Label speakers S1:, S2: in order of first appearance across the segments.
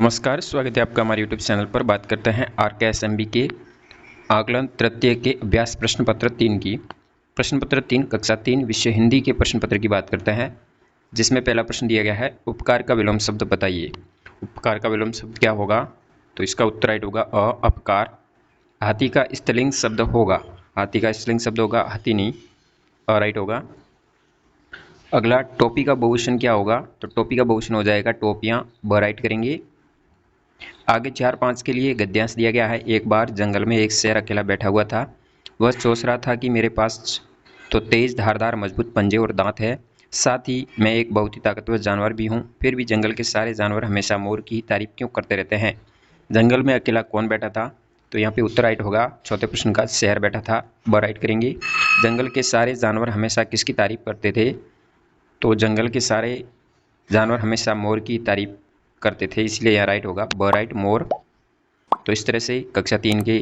S1: नमस्कार, स्वागत है आपका हमारे यूट्यूब चैनल पर। बात करते हैं RKSMB के आकलन तृतीय के अभ्यास प्रश्न पत्र 3 की। प्रश्न पत्र 3 कक्षा 3 विषय हिंदी के प्रश्न पत्र की बात करते हैं, जिसमें पहला प्रश्न दिया गया है, उपकार का विलोम शब्द बताइए। उपकार का विलोम शब्द क्या होगा? तो इसका उत्तर राइट होगा अपकार। हाथी का स्त्रीलिंग शब्द होगा, हाथी का स्त्रीलिंग शब्द होगा हथिनी, राइट होगा। अगला, टोपी का बहुवचन क्या होगा? तो टोपी का बहुवचन हो जाएगा टोपियाँ, राइट करेंगे। आगे 4-5 के लिए गद्यांश दिया गया है। एक बार जंगल में एक शेर अकेला बैठा हुआ था। वह सोच रहा था कि मेरे पास तो तेज धारदार मजबूत पंजे और दांत है, साथ ही मैं एक बहुत ही ताकतवर जानवर भी हूँ, फिर भी जंगल के सारे जानवर हमेशा मोर की ही तारीफ क्यों करते रहते हैं? जंगल में अकेला कौन बैठा था? तो यहाँ पे उत्तर राइट होगा चौथे प्रश्न का, शेर बैठा था, राइट करेंगे। जंगल के सारे जानवर हमेशा किसकी तारीफ करते थे? तो जंगल के सारे जानवर हमेशा मोर की तारीफ करते थे, इसलिए यह राइट होगा, राइट मोर। तो इस तरह से कक्षा 3 के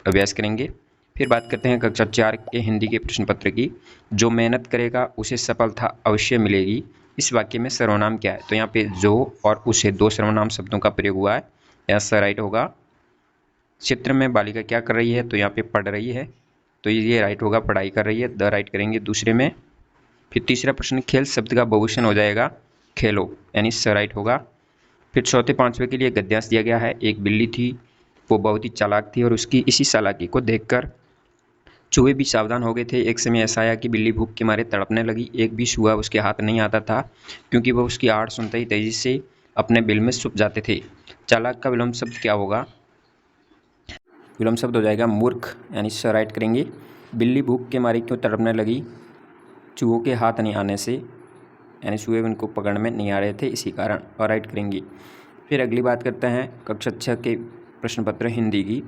S1: अभ्यास करेंगे। फिर बात करते हैं कक्षा 4 के हिंदी के प्रश्न पत्र की। जो मेहनत करेगा उसे सफलता अवश्य मिलेगी, इस वाक्य में सर्वनाम क्या है? तो यहाँ पे जो और उसे दो सर्वनाम शब्दों का प्रयोग हुआ है, यहाँ से राइट होगा। चित्र में बालिका क्या कर रही है? तो यहाँ पे पढ़ रही है, तो ये राइट होगा, पढ़ाई कर रही है, राइट करेंगे दूसरे में। फिर तीसरा प्रश्न, खेल शब्द का बहुवचन हो जाएगा खेलो, यानी राइट होगा। फिर चौथे 5वें के लिए गद्यांश दिया गया है। एक बिल्ली थी, वो बहुत ही चालाक थी और उसकी इसी चालाकी को देखकर चूहे भी सावधान हो गए थे। एक समय ऐसा आया कि बिल्ली भूख के मारे तड़पने लगी। एक भी चूहा उसके हाथ नहीं आता था, क्योंकि वह उसकी आहट सुनते ही तेजी से अपने बिल में छुप जाते थे। चालाक का विलोम शब्द क्या होगा? विलोम शब्द हो जाएगा मूर्ख, यानी राइट करेंगे। बिल्ली भूख के मारे क्यों तड़पने लगी? चूहों के हाथ नहीं आने से, यानी चूहे उनको पकड़ में नहीं आ रहे थे, इसी कारण, और राइट करेंगे। फिर अगली बात करते हैं कक्षा 6 के प्रश्न पत्र हिंदी की।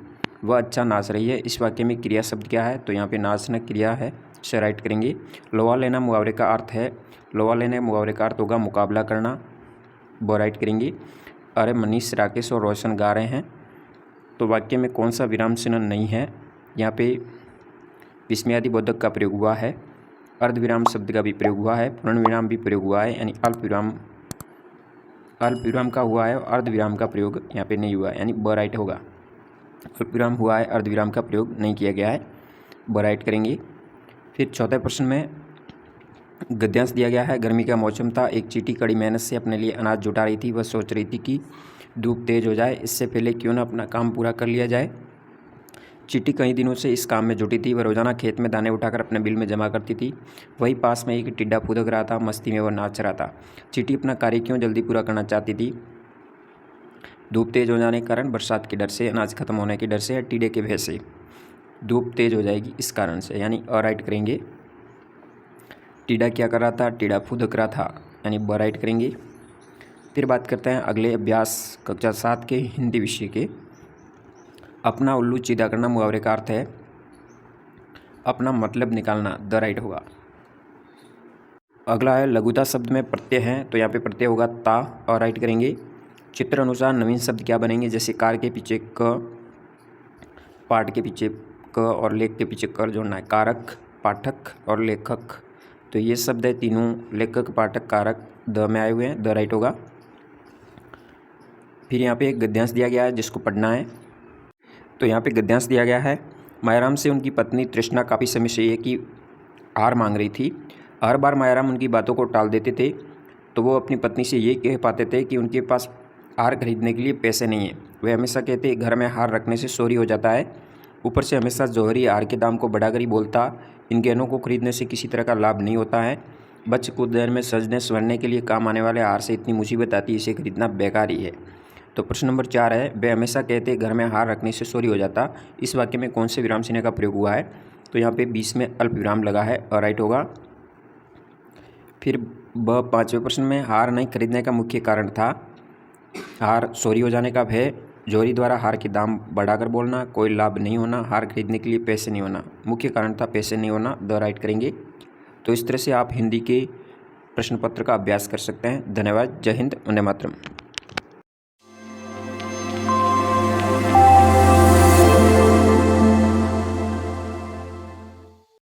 S1: वह अच्छा नाच रही है, इस वाक्य में क्रिया शब्द क्या है? तो यहाँ पे नाचना क्रिया है, इसे राइट करेंगे। लोहा लेना मुहावरे का अर्थ है, लोहा लेने मुहावरे का अर्थ होगा मुकाबला करना, वो राइट करेंगे। अरे मनीष, राकेश और रोशन गा रहे हैं, तो वाक्य में कौन सा विराम चिन्ह नहीं है? यहाँ पे विस्मयादि बोधक का प्रयोग हुआ है, अर्धविराम शब्द का भी प्रयोग हुआ है, पूर्ण विराम भी प्रयोग हुआ है, यानी अल्पविराम का हुआ है और अर्धविराम का प्रयोग यहाँ पे नहीं हुआ है, यानी ब राइट होगा। अल्पविराम हुआ है, अर्धविराम का प्रयोग नहीं किया गया है, ब राइट करेंगे। फिर चौथे प्रश्न में गद्यांश दिया गया है। गर्मी का मौसम था, एक चींटी कड़ी मेहनत से अपने लिए अनाज जुटा रही थी। वह सोच रही थी कि धूप तेज हो जाए, इससे पहले क्यों न अपना काम पूरा कर लिया जाए। चींटी कई दिनों से इस काम में जुटी थी। वह रोजाना खेत में दाने उठाकर अपने बिल में जमा करती थी। वहीं पास में एक टिड्डा फुदक रहा था, मस्ती में वह नाच रहा था। चींटी अपना कार्य क्यों जल्दी पूरा करना चाहती थी? धूप तेज हो जाने के कारण, बरसात के डर से, अनाज खत्म होने के डर से, या टिड्डे के भय से? धूप तेज हो जाएगी इस कारण से, यानी राइट करेंगे। टिड्डा क्या कर रहा था? टिड्डा फुदक रहा था, यानी ब राइट करेंगे। फिर बात करते हैं अगले अभ्यास कक्षा 7 के हिंदी विषय के। अपना उल्लू सीधा करना मुहावरे का अर्थ है अपना मतलब निकालना, द राइट होगा। अगला है लघुता शब्द में प्रत्यय है, तो यहाँ पे प्रत्यय होगा ता, और राइट करेंगे। चित्र अनुसार नवीन शब्द क्या बनेंगे? जैसे कार के पीछे क, पाठ के पीछे क और लेख के पीछे कर जोड़ना है। कारक, पाठक और लेखक, तो ये शब्द है तीनों, लेखक, पाठक, कारक, द में आए हुए हैं, द राइट होगा। फिर यहाँ पे एक गद्यांश दिया गया है जिसको पढ़ना है। तो यहाँ पे गद्यांश दिया गया है। मायाराम से उनकी पत्नी तृष्णा काफ़ी समय से ये कि हार मांग रही थी। हर बार मायाराम उनकी बातों को टाल देते थे, तो वो अपनी पत्नी से ये कह पाते थे कि उनके पास हार खरीदने के लिए पैसे नहीं है। वे हमेशा कहते घर में हार रखने से चोरी हो जाता है। ऊपर से हमेशा जौहरी हार के दाम को बढ़ाकर ही बोलता, इन गहनों को खरीदने से किसी तरह का लाभ नहीं होता है। बच्चे कुछ देर में सजने संवरने के लिए काम आने वाले हार से इतनी मुसीबत आती है, इसे खरीदना बेकार ही है। तो प्रश्न नंबर 4 है, वे हमेशा कहते घर में हार रखने से चोरी हो जाता, इस वाक्य में कौन से विराम चिन्ह का प्रयोग हुआ है? तो यहाँ पे बीच में अल्प विराम लगा है, और राइट होगा। फिर 5वें प्रश्न में हार नहीं खरीदने का मुख्य कारण था हार चोरी हो जाने का भय, जोहरी द्वारा हार के दाम बढ़ाकर बोलना, कोई लाभ नहीं होना, हार खरीदने के लिए पैसे नहीं होना। मुख्य कारण था पैसे नहीं होना, द राइट करेंगे। तो इस तरह से आप हिंदी के प्रश्न पत्र का अभ्यास कर सकते हैं। धन्यवाद। जय हिंद, वंदे मातरम।